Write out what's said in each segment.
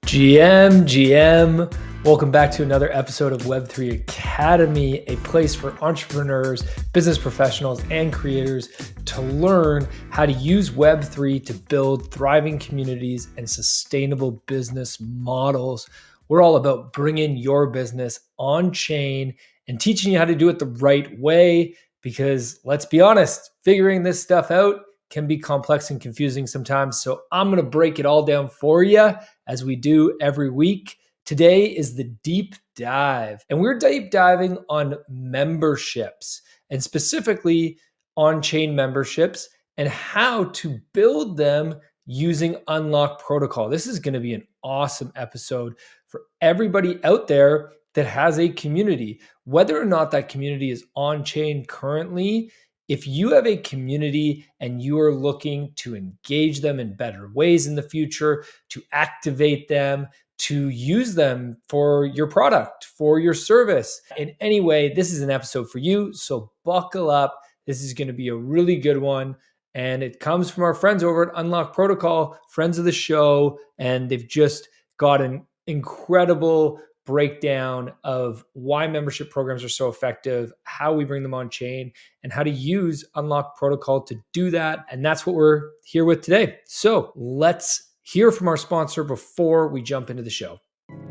GM. Welcome back to another episode of Web3 Academy, a place for entrepreneurs, business professionals, and creators to learn how to use Web3 to build thriving communities and sustainable business models. We're all about bringing your business on chain and teaching you how to do it the right way, because let's be honest, figuring this stuff out can be complex and confusing sometimes. So I'm going to break it all down for you as we do every week. Today is the deep dive, and we're deep diving on memberships, and specifically on-chain memberships and how to build them using Unlock Protocol. This is going to be an awesome episode for everybody out there that has a community. Whether or not that community is on-chain currently, if you have a community and you are looking to engage them in better ways in the future, to activate them, to use them for your product, for your service in any way, this is an episode for you. So buckle up. This is going to be a really good one. And it comes from our friends over at Unlock Protocol, friends of the show. And they've just got an incredible breakdown of why membership programs are so effective, how we bring them on chain, and how to use Unlock Protocol to do that. And that's what we're here with today. So let's hear from our sponsor before we jump into the show.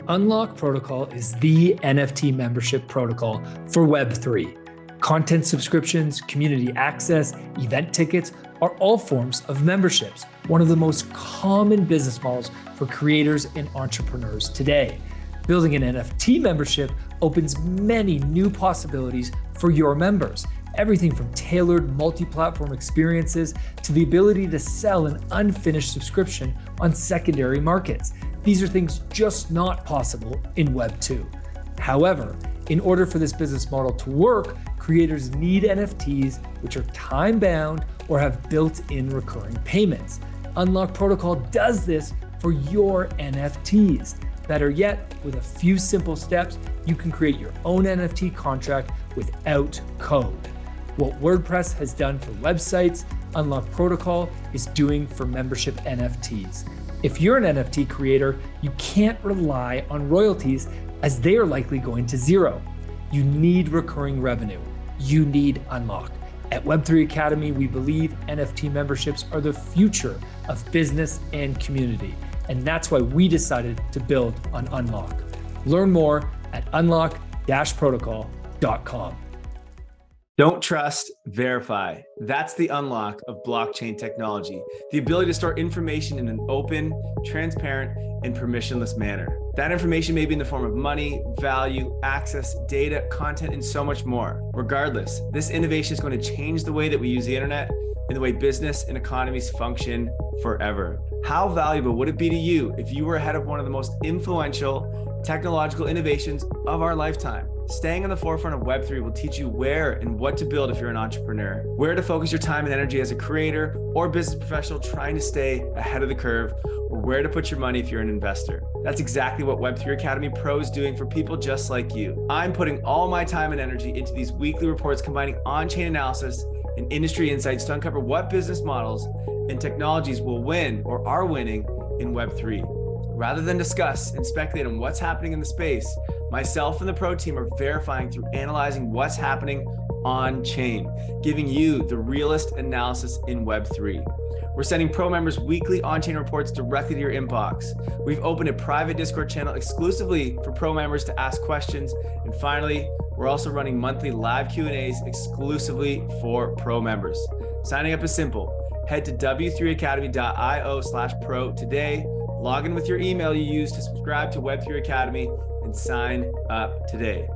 Unlock Protocol is the NFT membership protocol for Web3. Content subscriptions, community access, event tickets are all forms of memberships, one of the most common business models for creators and entrepreneurs today. Building an NFT membership opens many new possibilities for your members. Everything from tailored multi-platform experiences to the ability to sell an unfinished subscription on secondary markets. These are things just not possible in Web 2. However, in order for this business model to work, creators need NFTs which are time-bound or have built-in recurring payments. Unlock Protocol does this for your NFTs. Better yet, with a few simple steps, you can create your own NFT contract without code. What WordPress has done for websites, Unlock Protocol is doing for membership NFTs. If you're an NFT creator, you can't rely on royalties as they are likely going to zero. You need recurring revenue. You need Unlock. At Web3 Academy, we believe NFT memberships are the future of business and community. And that's why we decided to build on Unlock. Learn more at unlock-protocol.com. Don't trust, verify. That's the unlock of blockchain technology. The ability to store information in an open, transparent, and permissionless manner. That information may be in the form of money, value, access, data, content, and so much more. Regardless, this innovation is going to change the way that we use the internet and the way business and economies function forever. How valuable would it be to you if you were ahead of one of the most influential technological innovations of our lifetime? Staying on the forefront of Web3 will teach you where and what to build if you're an entrepreneur, where to focus your time and energy as a creator or business professional trying to stay ahead of the curve, or where to put your money if you're an investor. That's exactly what Web3 Academy Pro is doing for people just like you. I'm putting all my time and energy into these weekly reports combining on-chain analysis and industry insights to uncover what business models and technologies will win or are winning in Web3. Rather than discuss and speculate on what's happening in the space, myself and the pro team are verifying through analyzing what's happening on chain, giving you the realest analysis in Web3. We're sending pro members weekly on-chain reports directly to your inbox. We've opened a private Discord channel exclusively for pro members to ask questions. And finally, we're also running monthly live Q&As exclusively for pro members. Signing up is simple. Head to w3academy.io/pro today. Log in with your email you use to subscribe to Web3 Academy and sign up today.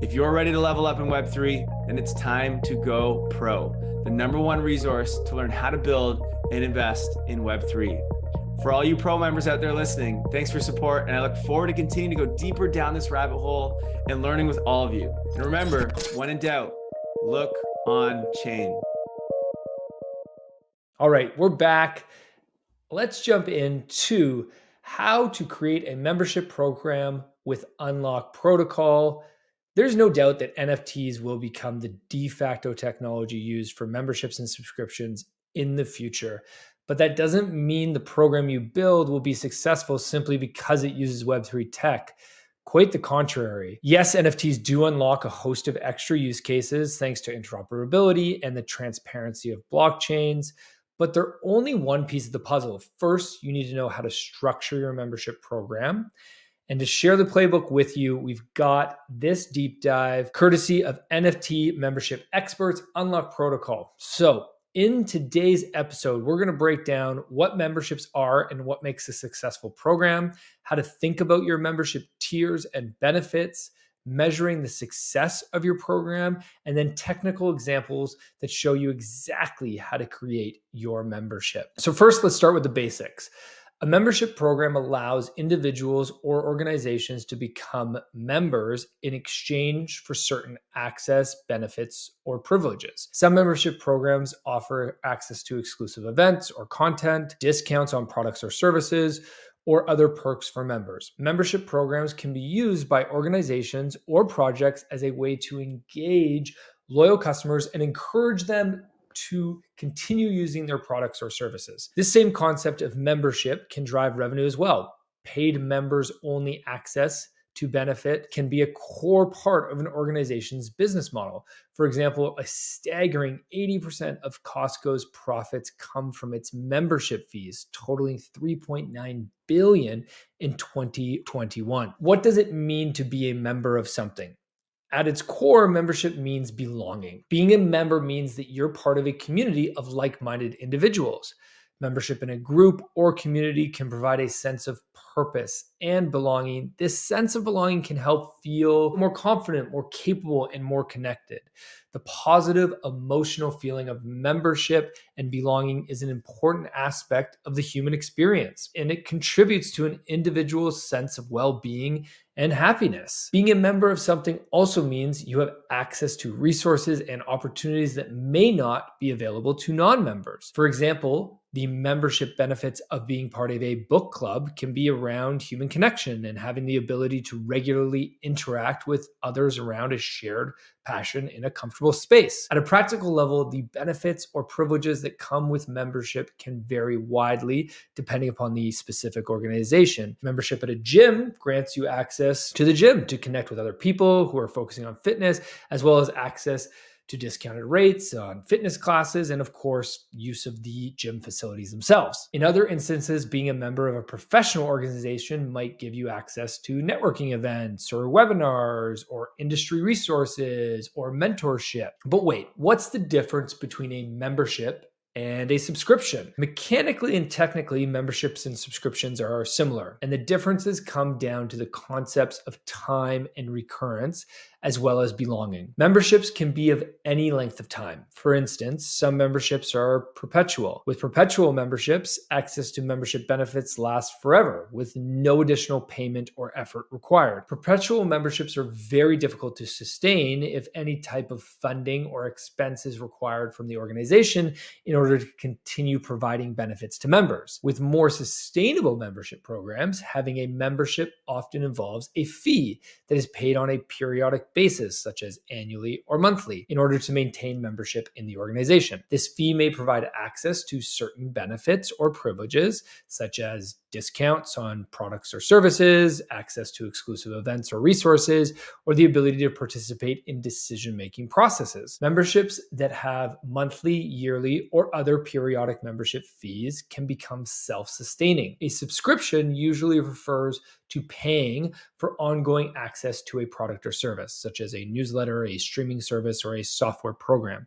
If you're ready to level up in Web3, then it's time to go pro, the #1 resource to learn how to build and invest in Web3. For all you pro members out there listening, thanks for your support, and I look forward to continuing to go deeper down this rabbit hole and learning with all of you. And remember, when in doubt, look on chain. All right, we're back. Let's jump into how to create a membership program with Unlock Protocol. There's no doubt that NFTs will become the de facto technology used for memberships and subscriptions in the future. But that doesn't mean the program you build will be successful simply because it uses Web3 tech. Quite the contrary. Yes, NFTs do unlock a host of extra use cases thanks to interoperability and the transparency of blockchains, but they're only one piece of the puzzle. First, you need to know how to structure your membership program. And to share the playbook with you, we've got this deep dive courtesy of NFT membership experts, Unlock Protocol. So, in today's episode, we're going to break down what memberships are and what makes a successful program, how to think about your membership tiers and benefits, measuring the success of your program, and then technical examples that show you exactly how to create your membership. So, first, let's start with the basics. A membership program allows individuals or organizations to become members in exchange for certain access, benefits, or privileges. Some membership programs offer access to exclusive events or content, discounts on products or services, or other perks for members. Membership programs can be used by organizations or projects as a way to engage loyal customers and encourage them to continue using their products or services. This same concept of membership can drive revenue as well. Paid members only access to benefit can be a core part of an organization's business model. For example, a staggering 80% of Costco's profits come from its membership fees, totaling $3.9 billion in 2021. What does it mean to be a member of something? At its core, membership means belonging. Being a member means that you're part of a community of like-minded individuals. Membership in a group or community can provide a sense of purpose and belonging. This sense of belonging can help feel more confident, more capable, and more connected. The positive emotional feeling of membership and belonging is an important aspect of the human experience, and it contributes to an individual's sense of well-being and happiness. Being a member of something also means you have access to resources and opportunities that may not be available to non-members. For example, the membership benefits of being part of a book club can be around human connection and having the ability to regularly interact with others around a shared passion in a comfortable space. At a practical level, the benefits or privileges that come with membership can vary widely depending upon the specific organization. Membership at a gym grants you access to the gym to connect with other people who are focusing on fitness, as well as access to discounted rates on fitness classes, and of course, use of the gym facilities themselves. In other instances, being a member of a professional organization might give you access to networking events or webinars or industry resources or mentorship. But wait, what's the difference between a membership and a subscription? Mechanically and technically, memberships and subscriptions are similar, and the differences come down to the concepts of time and recurrence, as well as belonging. Memberships can be of any length of time. For instance, some memberships are perpetual. With perpetual memberships, access to membership benefits lasts forever with no additional payment or effort required. Perpetual memberships are very difficult to sustain if any type of funding or expense is required from the organization in order to continue providing benefits to members. With more sustainable membership programs, having a membership often involves a fee that is paid on a periodic basis, such as annually or monthly, in order to maintain membership in the organization. This fee may provide access to certain benefits or privileges, such as discounts on products or services, access to exclusive events or resources, or the ability to participate in decision-making processes. Memberships that have monthly, yearly, or other periodic membership fees can become self-sustaining. A subscription usually refers to paying for ongoing access to a product or service, such as a newsletter, a streaming service, or a software program.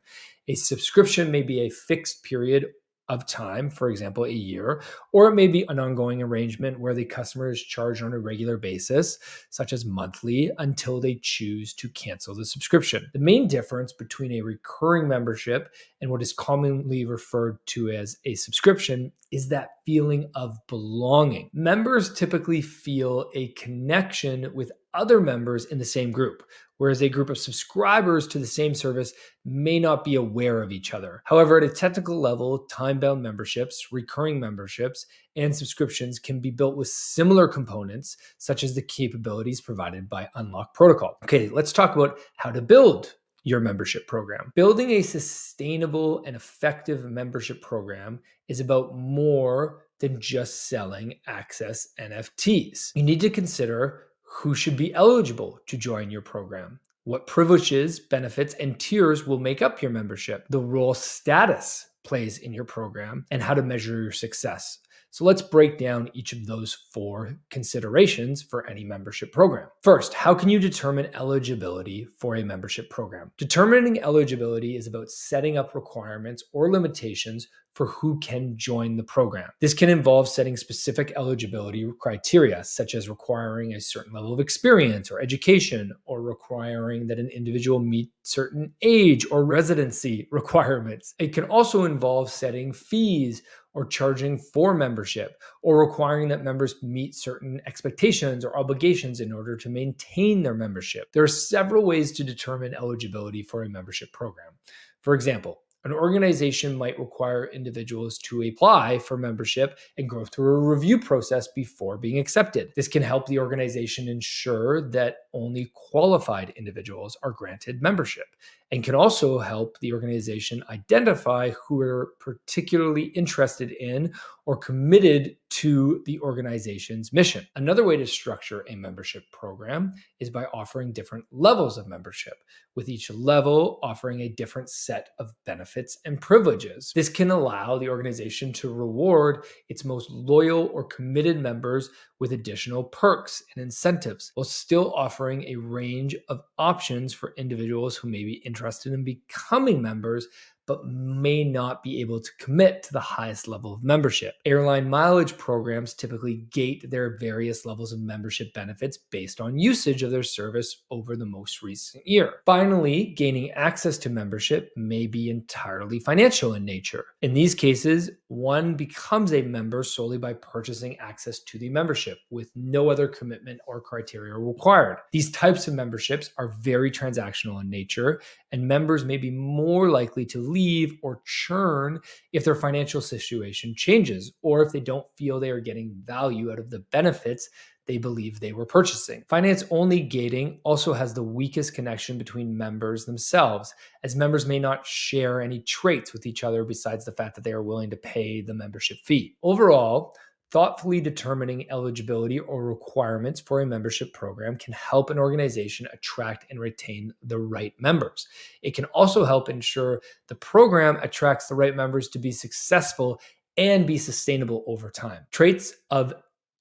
A subscription may be a fixed period of time, for example, a year, or it may be an ongoing arrangement where the customer is charged on a regular basis, such as monthly, until they choose to cancel the subscription. The main difference between a recurring membership and what is commonly referred to as a subscription is that feeling of belonging. Members typically feel a connection with other members in the same group, whereas a group of subscribers to the same service may not be aware of each other. However, at a technical level, time-bound memberships, recurring memberships, and subscriptions can be built with similar components, such as the capabilities provided by Unlock Protocol. Okay, let's talk about how to build your membership program. Building a sustainable and effective membership program is about more than just selling access NFTs. You need to consider who should be eligible to join your program, what privileges, benefits, and tiers will make up your membership, the role status plays in your program, and how to measure your success. So let's break down each of those 4 considerations for any membership program. First, how can you determine eligibility for a membership program? Determining eligibility is about setting up requirements or limitations for who can join the program. This can involve setting specific eligibility criteria, such as requiring a certain level of experience or education, or requiring that an individual meet certain age or residency requirements. It can also involve setting fees or charging for membership, or requiring that members meet certain expectations or obligations in order to maintain their membership. There are several ways to determine eligibility for a membership program. For example, an organization might require individuals to apply for membership and go through a review process before being accepted. This can help the organization ensure that only qualified individuals are granted membership, and can also help the organization identify who are particularly interested in or committed to the organization's mission. Another way to structure a membership program is by offering different levels of membership, with each level offering a different set of benefits and privileges. This can allow the organization to reward its most loyal or committed members with additional perks and incentives, while still offering a range of options for individuals who may be interested in becoming members but may not be able to commit to the highest level of membership. Airline mileage programs typically gate their various levels of membership benefits based on usage of their service over the most recent year. Finally, gaining access to membership may be entirely financial in nature. In these cases, one becomes a member solely by purchasing access to the membership, with no other commitment or criteria required. These types of memberships are very transactional in nature, and members may be more likely to leave or churn if their financial situation changes, or if they don't feel they are getting value out of the benefits they believe they were purchasing. Finance-only gating also has the weakest connection between members themselves, as members may not share any traits with each other besides the fact that they are willing to pay the membership fee. Overall, thoughtfully determining eligibility or requirements for a membership program can help an organization attract and retain the right members. It can also help ensure the program attracts the right members to be successful and be sustainable over time. Traits of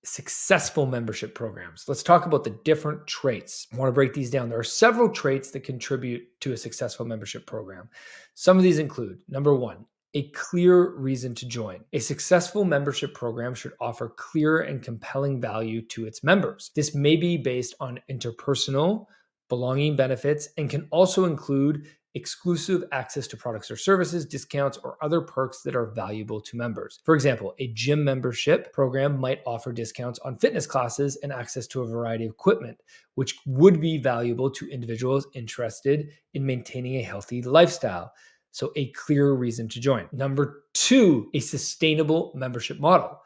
successful membership programs. Let's talk about the different traits. I want to break these down. There are several traits that contribute to a successful membership program. Some of these include, number 1, a clear reason to join. A successful membership program should offer clear and compelling value to its members. This may be based on interpersonal, belonging benefits, and can also include exclusive access to products or services, discounts, or other perks that are valuable to members. For example, a gym membership program might offer discounts on fitness classes and access to a variety of equipment, which would be valuable to individuals interested in maintaining a healthy lifestyle. So a clear reason to join. Number 2, a sustainable membership model.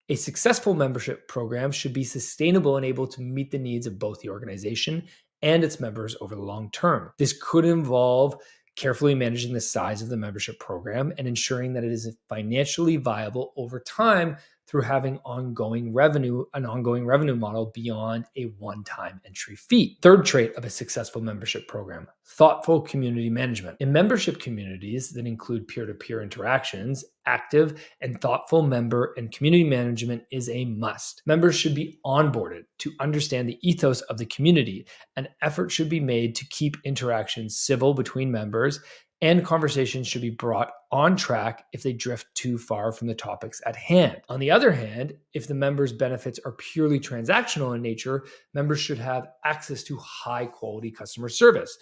A successful membership program should be sustainable and able to meet the needs of both the organization and its members over the long term. This could involve carefully managing the size of the membership program and ensuring that it is financially viable over time through having an ongoing revenue model beyond a one-time entry fee. Third trait of a successful membership program, thoughtful community management. In membership communities that include peer-to-peer interactions, active and thoughtful member and community management is a must. Members should be onboarded to understand the ethos of the community. An effort should be made to keep interactions civil between members, and conversations should be brought on track if they drift too far from the topics at hand. On the other hand, if the members' benefits are purely transactional in nature, members should have access to high-quality customer service,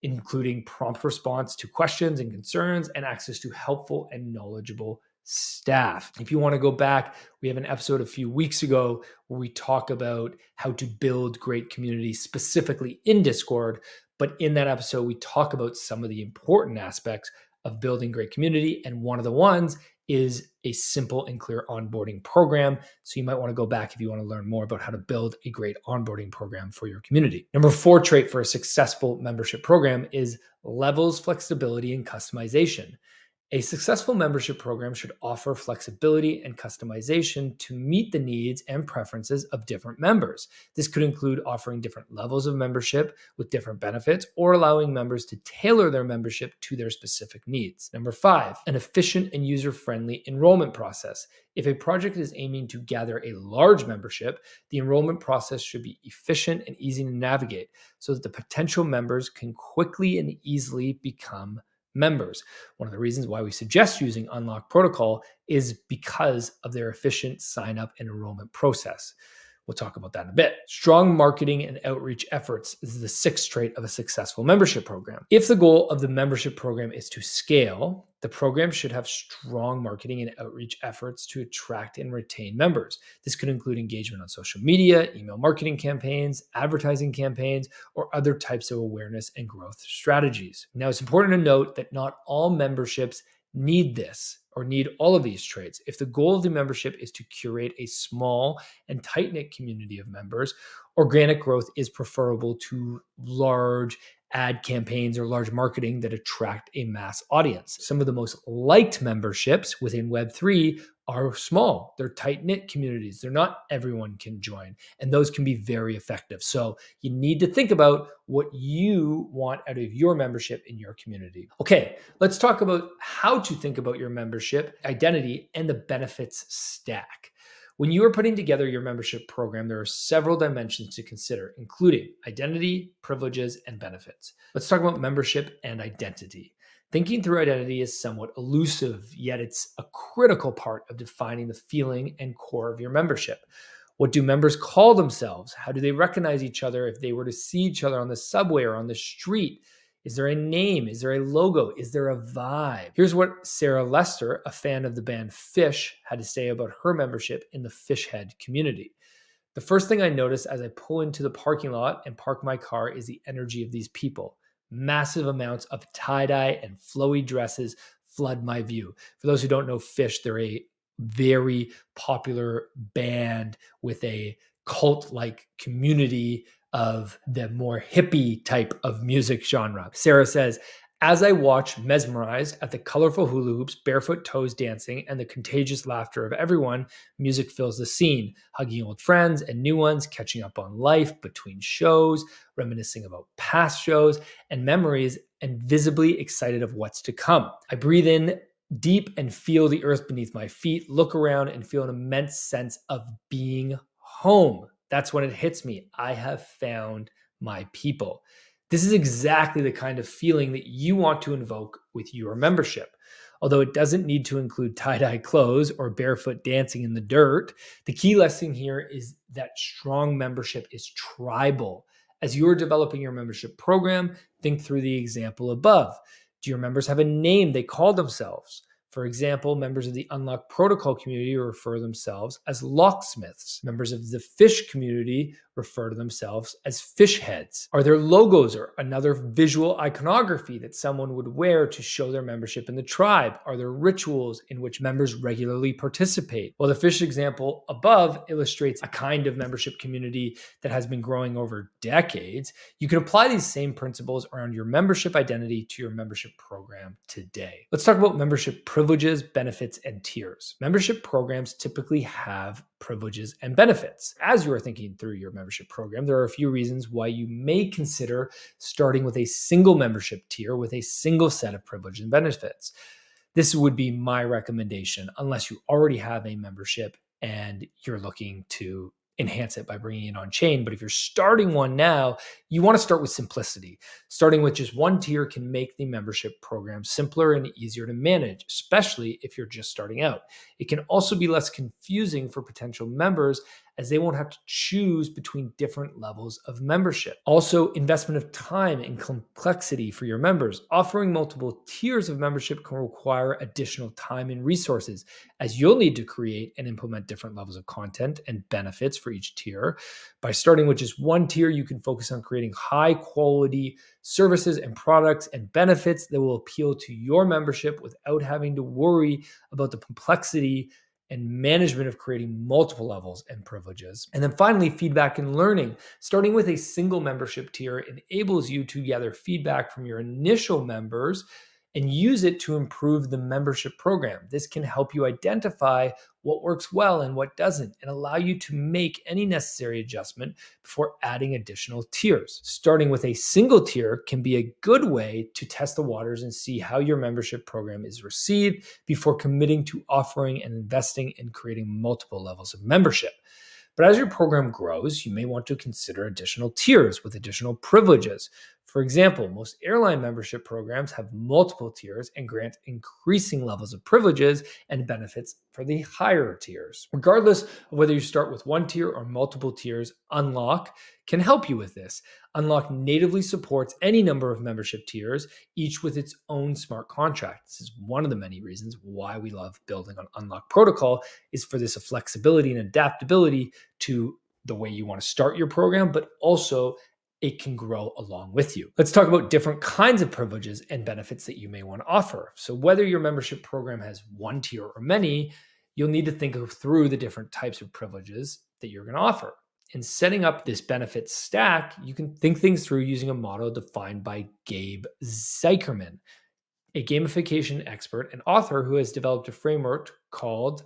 including prompt response to questions and concerns, and access to helpful and knowledgeable staff. If you want to go back, we have an episode a few weeks ago where we talk about how to build great community specifically in Discord. But in that episode, we talk about some of the important aspects of building great community. And one of the ones is a simple and clear onboarding program. So you might want to go back if you want to learn more about how to build a great onboarding program for your community. Number 4 trait for a successful membership program is levels, flexibility, and customization. A successful membership program should offer flexibility and customization to meet the needs and preferences of different members. This could include offering different levels of membership with different benefits or allowing members to tailor their membership to their specific needs. Number 5, an efficient and user-friendly enrollment process. If a project is aiming to gather a large membership, the enrollment process should be efficient and easy to navigate so that the potential members can quickly and easily become members. One of the reasons why we suggest using Unlock Protocol is because of their efficient sign up and enrollment process. We'll talk about that in a bit. Strong marketing and outreach efforts is the 6th trait of a successful membership program. If the goal of the membership program is to scale, the program should have strong marketing and outreach efforts to attract and retain members. This could include engagement on social media, email marketing campaigns, advertising campaigns, or other types of awareness and growth strategies. Now, it's important to note that not all memberships need this or need all of these traits. If the goal of the membership is to curate a small and tight-knit community of members, organic growth is preferable to large ad campaigns or large marketing that attract a mass audience. Some of the most liked memberships within Web3 are small. They're tight-knit communities. They're not everyone can join, and those can be very effective. So you need to think about what you want out of your membership in your community. Okay, let's talk about how to think about your membership identity and the benefits stack. When you are putting together your membership program, there are several dimensions to consider, including identity, privileges, and benefits. Let's talk about membership and identity. Thinking through identity is somewhat elusive, yet it's a critical part of defining the feeling and core of your membership. What do members call themselves? How do they recognize each other if they were to see each other on the subway or on the street? Is there a name? Is there a logo? Is there a vibe? Here's what Sarah Lester, a fan of the band Fish, had to say about her membership in the Fishhead community. The first thing I notice as I pull into the parking lot and park my car is the energy of these people. Massive amounts of tie-dye and flowy dresses flood my view. For those who don't know Fish, they're a very popular band with a cult-like community of the more hippie type of music genre. Sarah says, as I watch mesmerized at the colorful hula hoops, barefoot toes dancing, and the contagious laughter of everyone, music fills the scene, hugging old friends and new ones, catching up on life between shows, reminiscing about past shows and memories, and visibly excited of what's to come. I breathe in deep and feel the earth beneath my feet, look around and feel an immense sense of being home. That's when it hits me. I have found my people. This is exactly the kind of feeling that you want to invoke with your membership. Although it doesn't need to include tie-dye clothes or barefoot dancing in the dirt, the key lesson here is that strong membership is tribal. As you're developing your membership program, think through the example above. Do your members have a name they call themselves? For example, members of the Unlock Protocol community refer themselves as locksmiths. Members of the Fish community refer to themselves as fish heads. Are there logos or another visual iconography that someone would wear to show their membership in the tribe? Are there rituals in which members regularly participate? Well, the Fish example above illustrates a kind of membership community that has been growing over decades. You can apply these same principles around your membership identity to your membership program today. Let's talk about membership privileges, benefits, and tiers. Membership programs typically have privileges and benefits. As you are thinking through your membership program, there are a few reasons why you may consider starting with a single membership tier with a single set of privileges and benefits. This would be my recommendation unless you already have a membership and you're looking to enhance it by bringing it on chain. But if you're starting one now, you want to start with simplicity. Starting with just one tier can make the membership program simpler and easier to manage, especially if you're just starting out. It can also be less confusing for potential members as they won't have to choose between different levels of membership. Also, investment of time and complexity for your members. Offering multiple tiers of membership can require additional time and resources, as you'll need to create and implement different levels of content and benefits for each tier. By starting with just one tier, you can focus on creating high quality services and products and benefits that will appeal to your membership without having to worry about the complexity and management of creating multiple levels and privileges. And then finally, feedback and learning. Starting with a single membership tier enables you to gather feedback from your initial members and use it to improve the membership program. This can help you identify what works well and what doesn't, and allow you to make any necessary adjustment before adding additional tiers. Starting with a single tier can be a good way to test the waters and see how your membership program is received before committing to offering and investing in creating multiple levels of membership. But as your program grows, you may want to consider additional tiers with additional privileges. For example, most airline membership programs have multiple tiers and grant increasing levels of privileges and benefits for the higher tiers. Regardless of whether you start with one tier or multiple tiers, Unlock can help you with this. Unlock natively supports any number of membership tiers, each with its own smart contract. This is one of the many reasons why we love building on Unlock protocol, is for this flexibility and adaptability to the way you want to start your program, but also it can grow along with you. Let's talk about different kinds of privileges and benefits that you may want to offer. So whether your membership program has one tier or many, you'll need to think through the different types of privileges that you're going to offer. In setting up this benefit stack, you can think things through using a model defined by Gabe Zeikerman, a gamification expert and author who has developed a framework called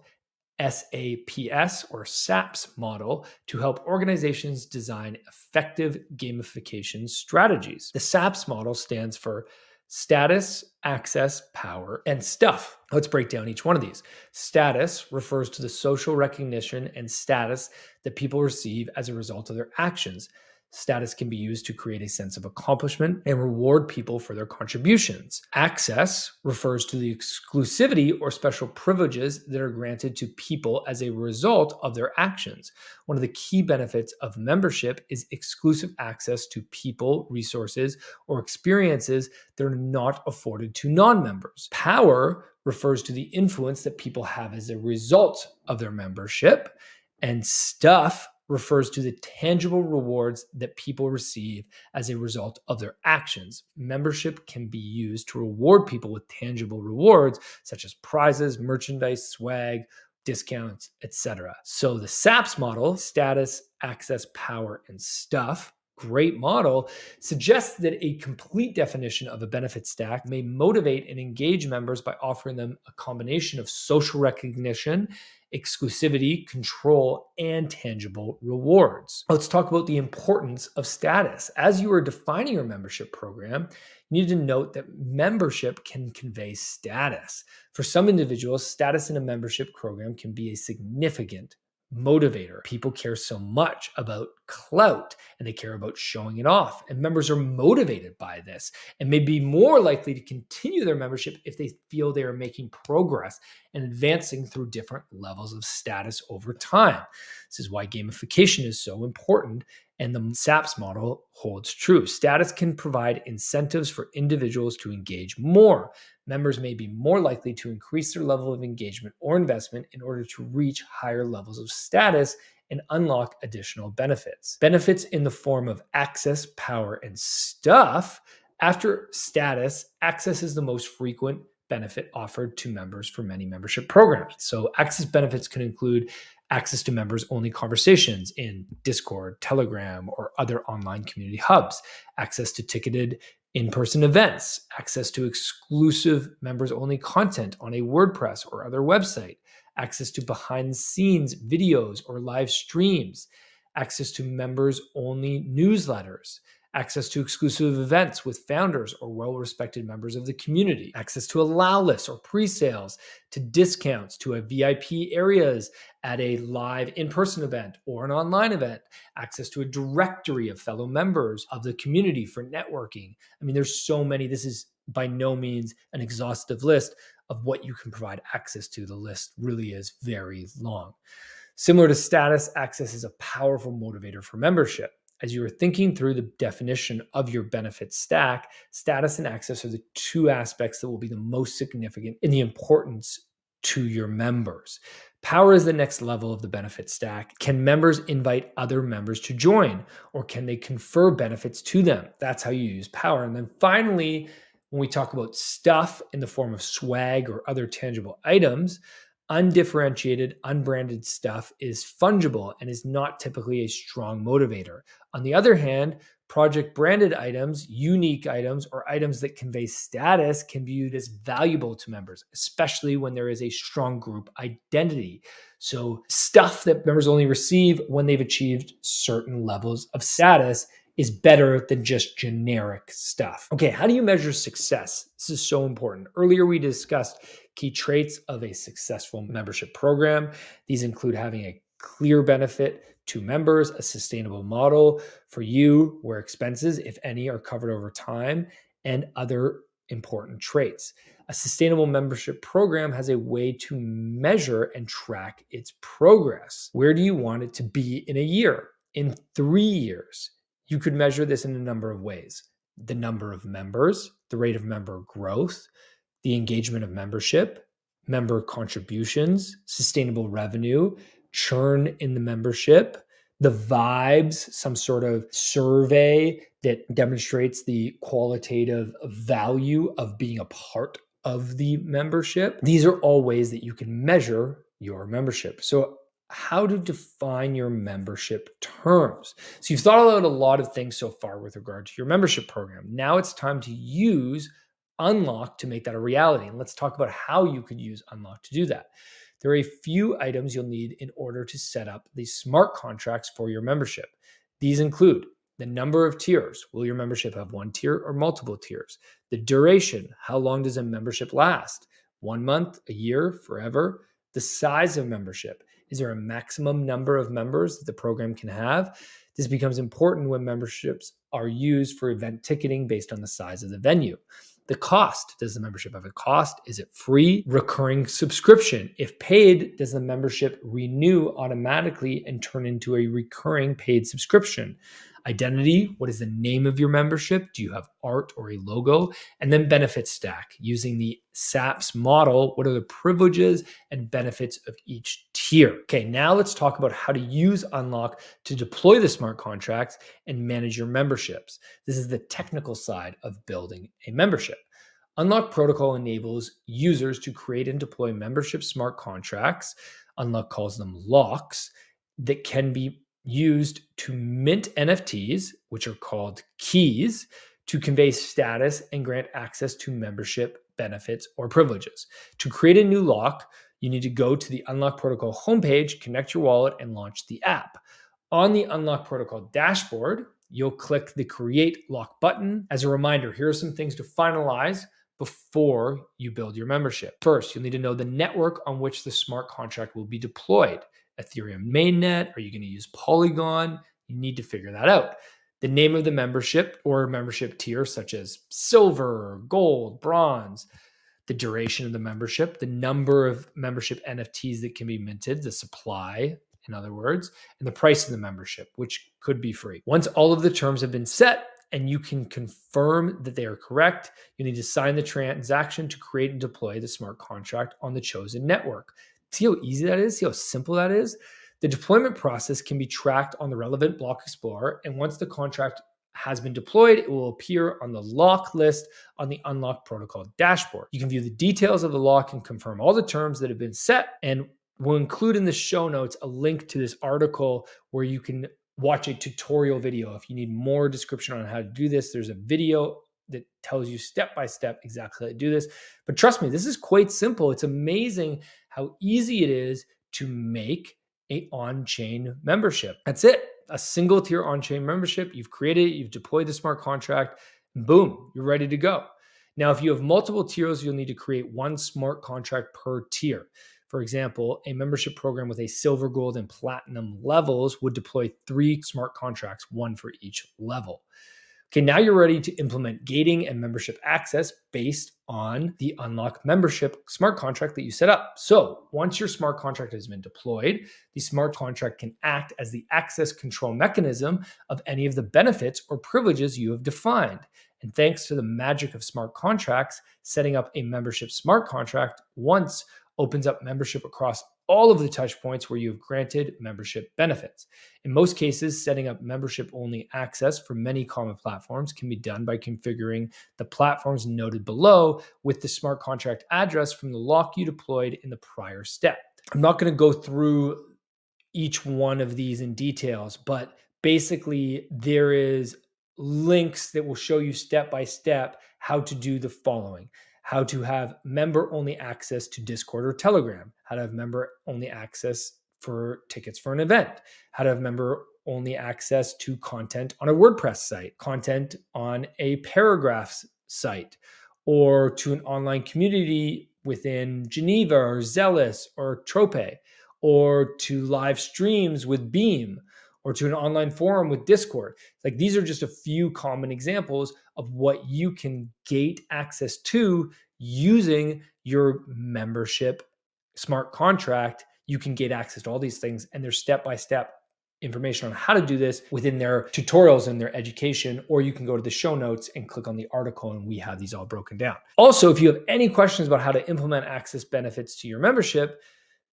SAPS or SAPS model to help organizations design effective gamification strategies. The SAPS model stands for status, access, power, and stuff. Let's break down each one of these. Status refers to the social recognition and status that people receive as a result of their actions. Status can be used to create a sense of accomplishment and reward people for their contributions. Access refers to the exclusivity or special privileges that are granted to people as a result of their actions. One of the key benefits of membership is exclusive access to people, resources, or experiences that are not afforded to non-members. Power refers to the influence that people have as a result of their membership, and stuff refers to the tangible rewards that people receive as a result of their actions. Membership can be used to reward people with tangible rewards such as prizes, merchandise, swag, discounts, etc. So the SAPS model, status, access, power, and stuff, great model, suggests that a complete definition of a benefit stack may motivate and engage members by offering them a combination of social recognition, exclusivity, control, and tangible rewards. Let's talk about the importance of status. As you are defining your membership program, you need to note that membership can convey status. For some individuals, status in a membership program can be a significant motivator. People care so much about clout and they care about showing it off. And members are motivated by this and may be more likely to continue their membership if they feel they are making progress and advancing through different levels of status over time. This is why gamification is so important, and the SAPS model holds true. Status can provide incentives for individuals to engage more. Members may be more likely to increase their level of engagement or investment in order to reach higher levels of status and unlock additional benefits. Benefits in the form of access, power, and stuff. After status, access is the most frequent benefit offered to members for many membership programs. So access benefits can include access to members-only conversations in Discord, Telegram, or other online community hubs, access to ticketed in-person events, access to exclusive members-only content on a WordPress or other website, access to behind-the-scenes videos or live streams, access to members-only newsletters, access to exclusive events with founders or well-respected members of the community, access to allow lists or pre-sales, to discounts to a VIP areas at a live in-person event or an online event, access to a directory of fellow members of the community for networking. I mean, there's so many. This is by no means an exhaustive list of what you can provide access to. The list really is very long. Similar to status, access is a powerful motivator for membership. As you are thinking through the definition of your benefit stack, status and access are the two aspects that will be the most significant in the importance to your members. Power is the next level of the benefit stack. Can members invite other members to join, or can they confer benefits to them? That's how you use power. And then finally, when we talk about stuff in the form of swag or other tangible items, undifferentiated, unbranded stuff is fungible and is not typically a strong motivator. On the other hand, Project branded items, unique items, or items that convey status can be viewed as valuable to members, especially when there is a strong group identity. So, stuff that members only receive when they've achieved certain levels of status is better than just generic stuff. Okay, how do you measure success? This is so important. Earlier, we discussed key traits of a successful membership program. These include having a clear benefit to members, a sustainable model for you where expenses, if any, are covered over time, and other important traits. A sustainable membership program has a way to measure and track its progress. Where do you want it to be in a year? In 3 years? You could measure this in a number of ways. The number of members, the rate of member growth, the engagement of membership, member contributions, sustainable revenue, churn in the membership, the vibes, some sort of survey that demonstrates the qualitative value of being a part of the membership. These are all ways that you can measure your membership. So, how to define your membership terms. So, you've thought about a lot of things so far with regard to your membership program. Now it's time to use Unlock to make that a reality. And let's talk about how you could use Unlock to do that. There are a few items you'll need in order to set up these smart contracts for your membership. These include the number of tiers. Will your membership have one tier or multiple tiers? The duration. How long does a membership last? 1 month, a year, forever? The size of membership. Is there a maximum number of members that the program can have? This becomes important when memberships are used for event ticketing based on the size of the venue. The cost. Does the membership have a cost? Is it free? Recurring subscription. If paid, does the membership renew automatically and turn into a recurring paid subscription? Identity. What is the name of your membership? Do you have art or a logo? And then benefit stack. Using the SAPS model, what are the privileges and benefits of each tier? Okay, now let's talk about how to use Unlock to deploy the smart contracts and manage your memberships. This is the technical side of building a membership. Unlock protocol enables users to create and deploy membership smart contracts. Unlock calls them locks that can be used to mint NFTs, which are called keys, to convey status and grant access to membership benefits or privileges. To create a new lock, you need to go to the Unlock Protocol homepage, connect your wallet, and launch the app. On the Unlock Protocol dashboard, you'll click the Create Lock button. As a reminder, here are some things to finalize before you build your membership. First, you'll need to know the network on which the smart contract will be deployed. Ethereum mainnet? Are you going to use Polygon? You need to figure that out. The name of the membership or membership tier, such as silver, gold, bronze, the duration of the membership, the number of membership NFTs that can be minted, the supply, in other words, and the price of the membership, which could be free. Once all of the terms have been set and you can confirm that they are correct, you need to sign the transaction to create and deploy the smart contract on the chosen network. See how easy that is? See how simple that is? The deployment process can be tracked on the relevant Block Explorer, and once the contract has been deployed, it will appear on the lock list on the Unlock Protocol dashboard. You can view the details of the lock and confirm all the terms that have been set, and we'll include in the show notes a link to this article where you can watch a tutorial video. If you need more description on how to do this, there's a video that tells you step by step exactly how to do this. But trust me, this is quite simple. It's amazing how easy it is to make a on-chain membership. That's it. A single tier on-chain membership. You've created it, you've deployed the smart contract, and boom, you're ready to go. Now, if you have multiple tiers, you'll need to create one smart contract per tier. For example, a membership program with a silver, gold, and platinum levels would deploy 3 smart contracts, one for each level. Okay, now you're ready to implement gating and membership access based on the Unlock membership smart contract that you set up. So once your smart contract has been deployed, the smart contract can act as the access control mechanism of any of the benefits or privileges you have defined. And thanks to the magic of smart contracts, setting up a membership smart contract once opens up membership across all of the touch points where you have granted membership benefits. In most cases, setting up membership-only access for many common platforms can be done by configuring the platforms noted below with the smart contract address from the lock you deployed in the prior step. I'm not going to go through each one of these in details, but basically there is links that will show you step by step how to do the following: how to have member only access to Discord or Telegram, how to have member only access for tickets for an event, how to have member only access to content on a WordPress site, content on a paragraphs site, or to an online community within Geneva or Zealous or Trope, or to live streams with Beam, or to an online forum with Discord. Like, these are just a few common examples of what you can gate access to using your membership smart contract. You can gate access to all these things, and there's step-by-step information on how to do this within their tutorials and their education, or you can go to the show notes and click on the article, and we have these all broken down. Also, if you have any questions about how to implement access benefits to your membership,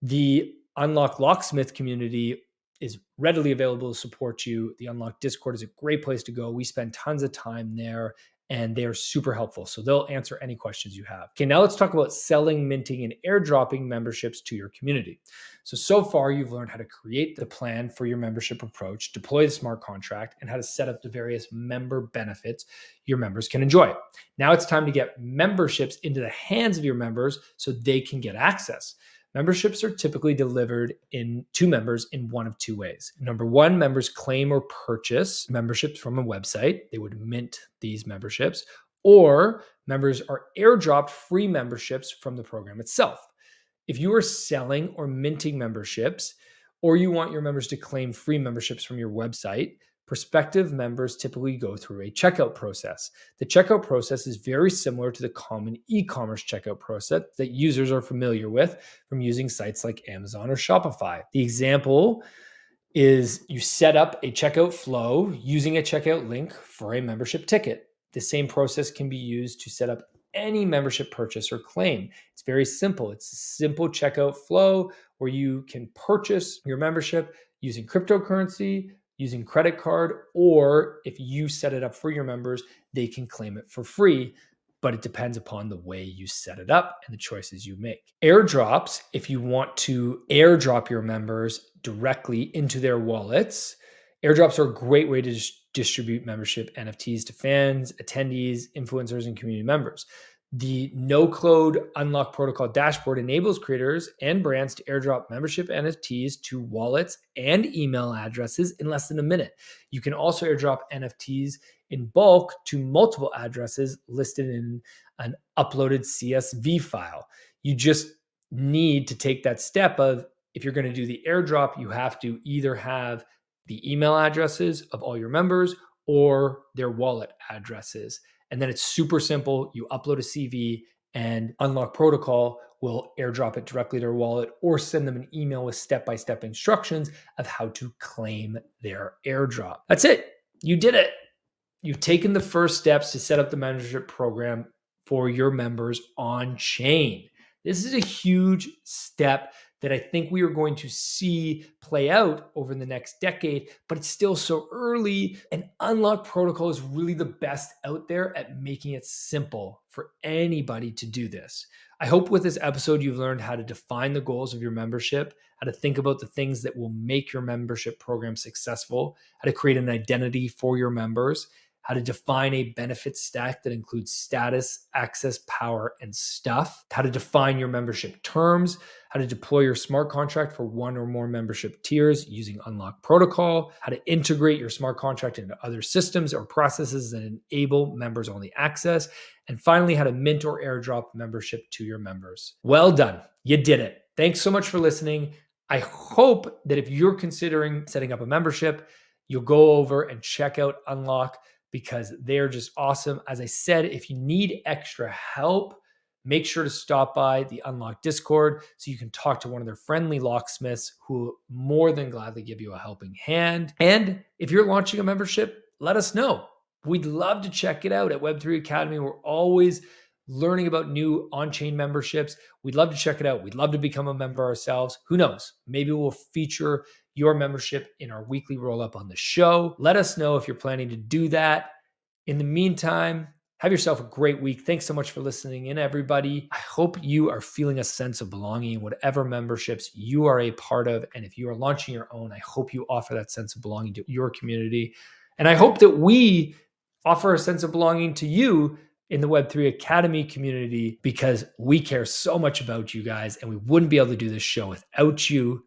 the Unlock Locksmith community is readily available to support you. The Unlock Discord is a great place to go. We spend tons of time there, and they are super helpful. So they'll answer any questions you have. Okay, now let's talk about selling, minting, and airdropping memberships to your community. So far, you've learned how to create the plan for your membership approach, deploy the smart contract, and how to set up the various member benefits your members can enjoy. Now it's time to get memberships into the hands of your members so they can get access. Memberships are typically delivered to members in one of two ways. Number one, members claim or purchase memberships from a website. They would mint these memberships, or members are airdropped free memberships from the program itself. If you are selling or minting memberships, or you want your members to claim free memberships from your website, prospective members typically go through a checkout process. The checkout process is very similar to the common e-commerce checkout process that users are familiar with from using sites like Amazon or Shopify. The example is you set up a checkout flow using a checkout link for a membership ticket. The same process can be used to set up any membership purchase or claim. It's very simple. It's a simple checkout flow where you can purchase your membership using cryptocurrency, using credit card, or if you set it up for your members, they can claim it for free, but it depends upon the way you set it up and the choices you make. Airdrops, if you want to airdrop your members directly into their wallets, airdrops are a great way to distribute membership NFTs to fans, attendees, influencers, and community members. The no-code Unlock Protocol dashboard enables creators and brands to airdrop membership NFTs to wallets and email addresses in less than a minute. You can also airdrop NFTs in bulk to multiple addresses listed in an uploaded CSV file. You just need to take that step of, if you're going to do the airdrop, you have to either have the email addresses of all your members or their wallet addresses. And then it's super simple. You upload a CV and Unlock Protocol will airdrop it directly to their wallet or send them an email with step-by-step instructions of how to claim their airdrop. That's it. You did it. You've taken the first steps to set up the membership program for your members on chain. This is a huge step that I think we are going to see play out over the next decade, but it's still so early. And Unlock Protocol is really the best out there at making it simple for anybody to do this. I hope with this episode, you've learned how to define the goals of your membership, how to think about the things that will make your membership program successful, how to create an identity for your members, how to define a benefit stack that includes status, access, power, and stuff, how to define your membership terms, how to deploy your smart contract for one or more membership tiers using Unlock Protocol, how to integrate your smart contract into other systems or processes that enable members-only access, and finally, how to mint or airdrop membership to your members. Well done. You did it. Thanks so much for listening. I hope that if you're considering setting up a membership, you'll go over and check out Unlock, because they're just awesome. As I said, if you need extra help, make sure to stop by the Unlock Discord so you can talk to one of their friendly locksmiths who will more than gladly give you a helping hand. And if you're launching a membership, let us know. We'd love to check it out at Web3 Academy. We're always learning about new on-chain memberships. We'd love to check it out. We'd love to become a member ourselves. Who knows? Maybe we'll feature your membership in our weekly roll-up on the show. Let us know if you're planning to do that. In the meantime, have yourself a great week. Thanks so much for listening in, everybody. I hope you are feeling a sense of belonging in whatever memberships you are a part of. And if you are launching your own, I hope you offer that sense of belonging to your community. And I hope that we offer a sense of belonging to you in the Web3 Academy community, because we care so much about you guys and we wouldn't be able to do this show without you.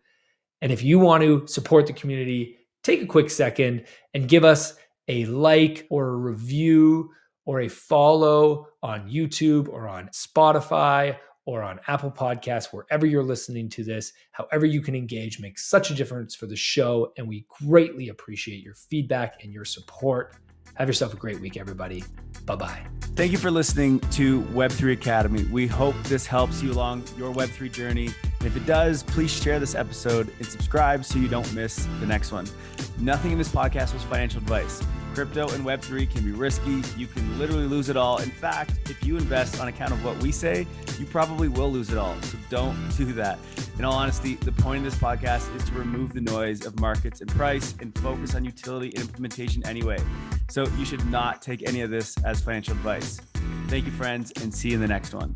And if you want to support the community, take a quick second and give us a like or a review or a follow on YouTube or on Spotify or on Apple Podcasts, wherever you're listening to this. However you can engage makes such a difference for the show, and we greatly appreciate your feedback and your support. Have yourself a great week, everybody. Bye-bye. Thank you for listening to Web3 Academy. We hope this helps you along your Web3 journey. And if it does, please share this episode and subscribe so you don't miss the next one. Nothing in this podcast was financial advice. Crypto and Web3 can be risky. You can literally lose it all. In fact, if you invest on account of what we say, you probably will lose it all. So don't do that. In all honesty, the point of this podcast is to remove the noise of markets and price and focus on utility and implementation anyway. So you should not take any of this as financial advice. Thank you, friends, and see you in the next one.